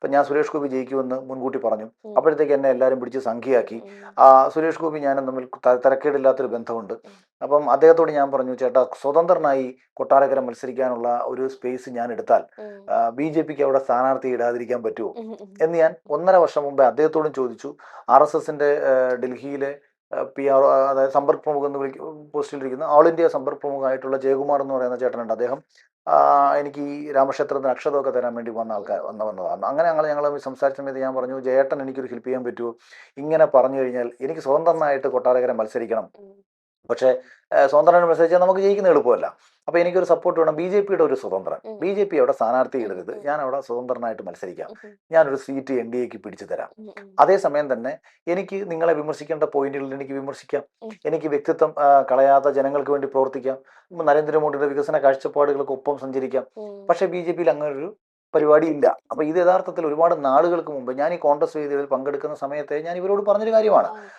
ഇപ്പം ഞാൻ സുരേഷ് ഗോപി ജയിക്കുമെന്ന് മുൻകൂട്ടി പറഞ്ഞു. അപ്പോഴത്തേക്ക് എന്നെ എല്ലാവരും പിടിച്ച് സംഖ്യയാക്കി. സുരേഷ് ഗോപി ഞാനും തമ്മിൽ തരക്കേടില്ലാത്തൊരു ബന്ധമുണ്ട്. അപ്പം അദ്ദേഹത്തോട് ഞാൻ പറഞ്ഞു, ചേട്ടാ സ്വതന്ത്രനായി കൊട്ടാരക്കര മത്സരിക്കാനുള്ള ഒരു സ്പേസ് ഞാൻ എടുത്താൽ BJPക്ക് അവിടെ സ്ഥാനാർത്ഥി ഇടാതിരിക്കാൻ പറ്റുമോ എന്ന് ഞാൻ 1.5 വർഷം മുമ്പേ അദ്ദേഹത്തോടും ചോദിച്ചു. RSSന്റെ ഡൽഹിയിലെ PR, അതായത് സമ്പർക്ക് പ്രമുഖ് എന്ന് പോസ്റ്റിലിരിക്കുന്ന ഓൾ ഇന്ത്യ സമ്പർക്ക് പ്രമുഖായിട്ടുള്ള ജയകുമാർ എന്ന് പറയുന്ന ചേട്ടനുണ്ട്. അദ്ദേഹം എനിക്ക് ഈ രാമക്ഷേത്രത്തിന് അക്ഷതമൊക്കെ തരാൻ വേണ്ടി വന്നതാണ്. അങ്ങനെ ഞങ്ങൾ സംസാരിച്ച സമയത്ത് ഞാൻ പറഞ്ഞു, ജയേട്ടൻ എനിക്കൊരു ഹെൽപ്പ് ചെയ്യാൻ പറ്റുമോ? ഇങ്ങനെ പറഞ്ഞു കഴിഞ്ഞാൽ എനിക്ക് സ്വതന്ത്രനായിട്ട് കൊട്ടാരക്കര മത്സരിക്കണം. പക്ഷേ സ്വതന്ത്രനായിട്ട് മത്സരിച്ചാൽ നമുക്ക് ജയിക്കുന്ന എളുപ്പമല്ല. അപ്പോൾ എനിക്കൊരു സപ്പോർട്ട് വേണം. BJPയുടെ ഒരു സ്വതന്ത്രൻ. BJP അവിടെ സ്ഥാനാർത്ഥി ഇടരുത്. ഞാൻ അവിടെ സ്വതന്ത്രനായിട്ട് മത്സരിക്കാം. ഞാനൊരു സീറ്റ് NDAക്ക് പിടിച്ചു തരാം. അതേസമയം തന്നെ എനിക്ക് നിങ്ങളെ വിമർശിക്കേണ്ട പോയിന്റുകളിൽ എനിക്ക് വിമർശിക്കാം. എനിക്ക് വ്യക്തിത്വം കളയാത്ത ജനങ്ങൾക്ക് വേണ്ടി പ്രവർത്തിക്കാം. നരേന്ദ്രമോദിയുടെ വികസന കാഴ്ചപ്പാടുകൾക്കൊപ്പം സഞ്ചരിക്കാം. പക്ഷേ BJPയിൽ അങ്ങനൊരു പരിപാടി ഇല്ല. അപ്പോൾ ഇത് യഥാർത്ഥത്തിൽ ഒരുപാട് നാളുകൾക്ക് മുമ്പ് ഞാൻ ഈ കോൺഗ്രസ് വേദികളിൽ പങ്കെടുക്കുന്ന സമയത്തെ ഞാൻ ഇവരോട് പറഞ്ഞൊരു കാര്യമാണ്.